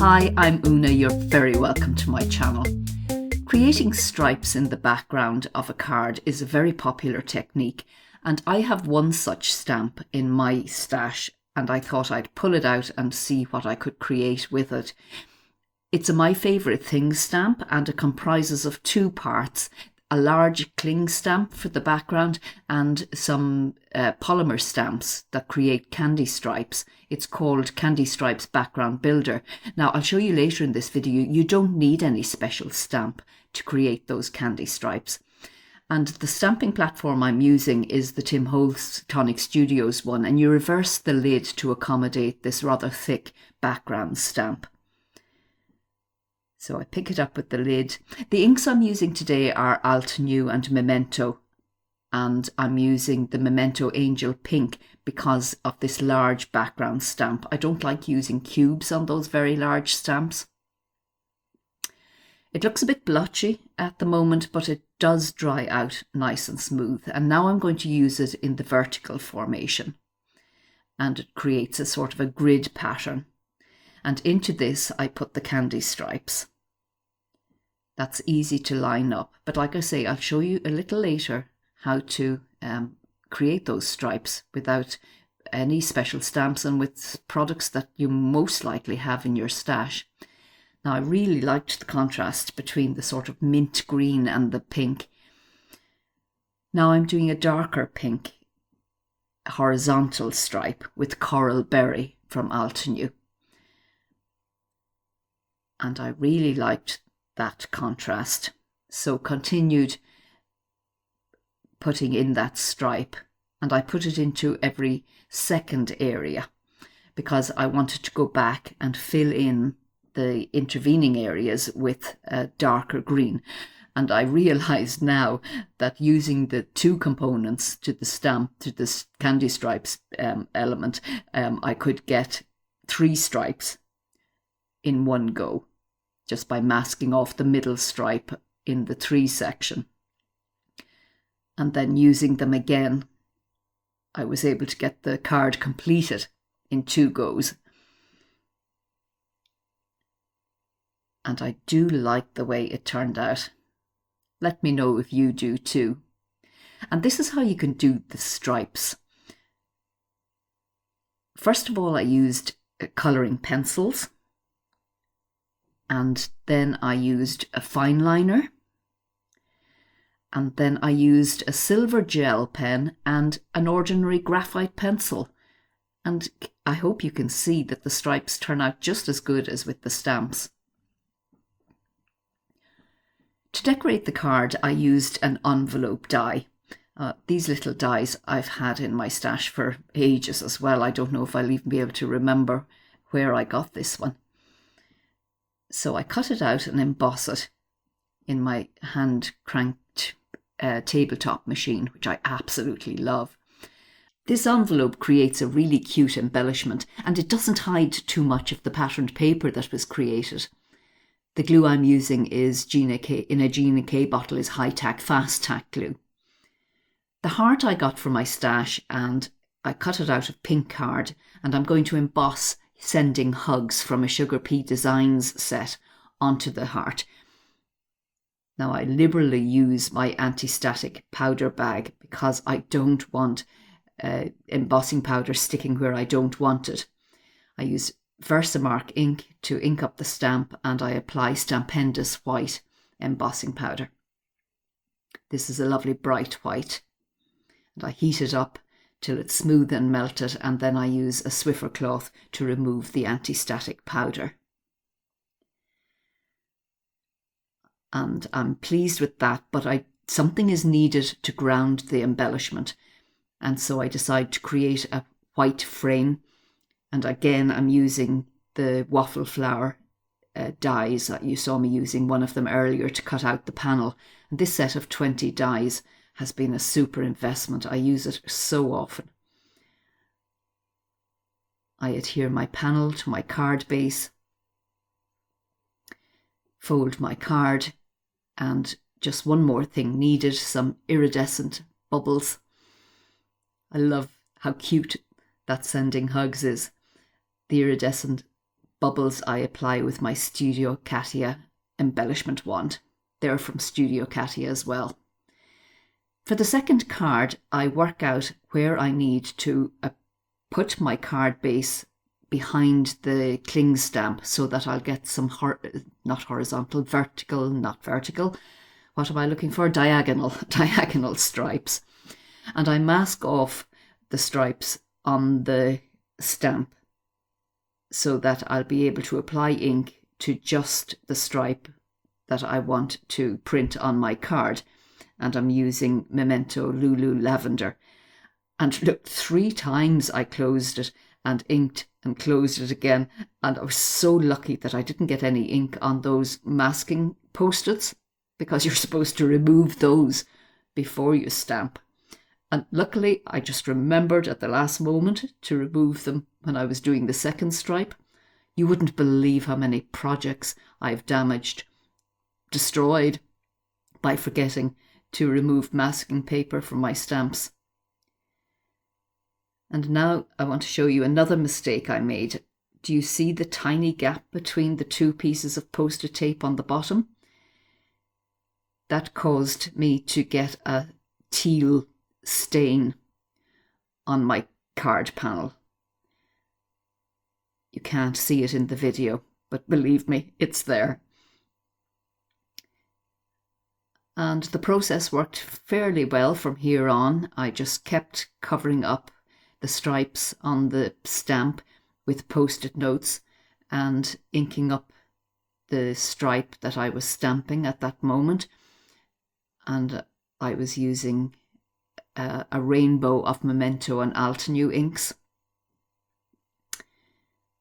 Hi, I'm Una, you're very welcome to my channel. Creating stripes in the background of a card is a very popular technique, and I have one such stamp in my stash, and I thought I'd pull it out and see what I could create with it. It's a My Favourite Things stamp, and it comprises of two parts: a large cling stamp for the background and some polymer stamps that create candy stripes. It's called Candy Stripes Background Builder. Now, I'll show you later in this video, you don't need any special stamp to create those candy stripes. And the stamping platform I'm using is the Tim Holtz Tonic Studios one, and you reverse the lid to accommodate this rather thick background stamp. So I pick it up with the lid. The inks I'm using today are Altenew and Memento, and I'm using the Memento Angel Pink because of this large background stamp. I don't like using cubes on those very large stamps. It looks a bit blotchy at the moment, but it does dry out nice and smooth. And now I'm going to use it in the vertical formation, and it creates a sort of a grid pattern. And into this I put the candy stripes. That's easy to line up, but like I say, I'll show you a little later how to create those stripes without any special stamps and with products that you most likely have in your stash. Now, I really liked the contrast between the sort of mint green and the pink. Now I'm doing a darker pink horizontal stripe with Coral Berry from Altenew. And I really liked that contrast, so continued putting in that stripe, and I put it into every second area because I wanted to go back and fill in the intervening areas with a darker green. And I realized now that using the two components to the stamp, to this candy stripes element, I could get 3 stripes in one go, just by masking off the middle stripe in the 3 section. And then using them again, I was able to get the card completed in 2 goes. And I do like the way it turned out. Let me know if you do too. And this is how you can do the stripes. First of all, I used colouring pencils. And then I used a fine liner, and then I used a silver gel pen and an ordinary graphite pencil. And I hope you can see that the stripes turn out just as good as with the stamps. To decorate the card, I used an envelope die. These little dies I've had in my stash for ages as well. I don't know if I'll even be able to remember where I got this one. So I cut it out and emboss it in my hand-cranked tabletop machine, which I absolutely love. This envelope creates a really cute embellishment, and it doesn't hide too much of the patterned paper that was created. The glue I'm using is in a Gina K bottle is high-tack, fast-tack glue. The heart I got from my stash, and I cut it out of pink card, and I'm going to emboss Sending Hugs from a Sugar Pea Designs set onto the heart. Now, I liberally use my anti-static powder bag because I don't want embossing powder sticking where I don't want it. I use Versamark ink to ink up the stamp, and I apply Stampendous white embossing powder. This is a lovely bright white, and I heat it up till it's smooth and melted, and then I use a Swiffer cloth to remove the anti-static powder. And I'm pleased with that, but something is needed to ground the embellishment, and so I decide to create a white frame. And again, I'm using the Waffle Flower dies. You saw me using one of them earlier to cut out the panel, and this set of 20 dies has been a super investment. I use it so often. I adhere my panel to my card base, fold my card, and just one more thing needed, some iridescent bubbles. I love how cute that Sending Hugs is. The iridescent bubbles I apply with my Studio Katia embellishment wand. They're from Studio Katia as well. For the second card, I work out where I need to put my card base behind the cling stamp so that I'll get some, not horizontal, vertical, not vertical. What am I looking for? Diagonal stripes. And I mask off the stripes on the stamp so that I'll be able to apply ink to just the stripe that I want to print on my card. And I'm using Memento Lulu Lavender. And look, 3 times I closed it and inked and closed it again. And I was so lucky that I didn't get any ink on those masking post-its, because you're supposed to remove those before you stamp. And luckily, I just remembered at the last moment to remove them when I was doing the second stripe. You wouldn't believe how many projects I've damaged, destroyed, by forgetting to remove masking paper from my stamps. And now I want to show you another mistake I made. Do you see the tiny gap between the 2 pieces of post-it tape on the bottom? That caused me to get a teal stain on my card panel. You can't see it in the video, but believe me, it's there. And the process worked fairly well from here on. I just kept covering up the stripes on the stamp with post-it notes and inking up the stripe that I was stamping at that moment. And I was using a rainbow of Memento and Altenew inks.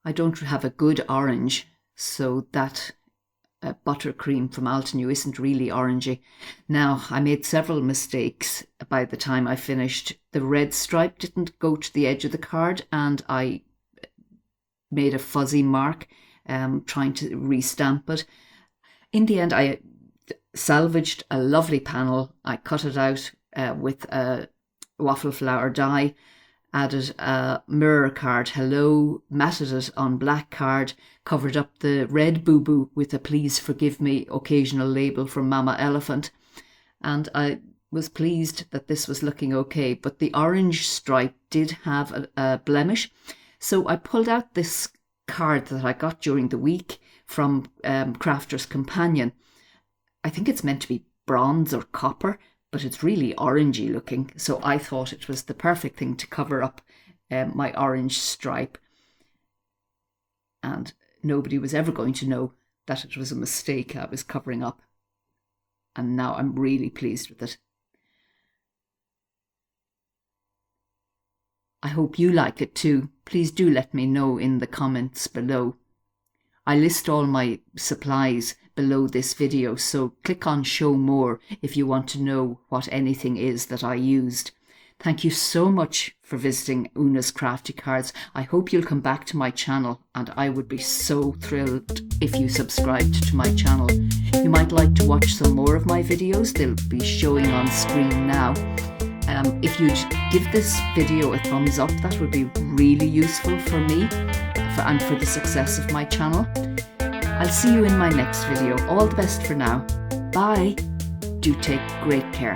I don't have a good orange, so that buttercream from Altenew isn't really orangey. Now, I made several mistakes by the time I finished. The red stripe didn't go to the edge of the card, and I made a fuzzy mark trying to restamp it. In the end, I salvaged a lovely panel. I cut it out with a Waffle Flower die, added a mirror card hello, matted it on black card, covered up the red boo-boo with a please forgive me occasional label from Mama Elephant, and I was pleased that this was looking okay. But the orange stripe did have a blemish, so I pulled out this card that I got during the week from Crafter's Companion. I think it's meant to be bronze or copper, but it's really orangey looking, so I thought it was the perfect thing to cover up my orange stripe. And nobody was ever going to know that it was a mistake I was covering up. And now I'm really pleased with it. I hope you like it too. Please do let me know in the comments below. I list all my supplies below this video, so click on show more if you want to know what anything is that I used. Thank you so much for visiting Una's Crafty Cards. I hope you'll come back to my channel, and I would be so thrilled if you subscribed to my channel. You might like to watch some more of my videos. They'll be showing on screen now. If you'd give this video a thumbs up, that would be really useful for me and for the success of my channel. I'll see you in my next video. All the best for now. Bye. Do take great care.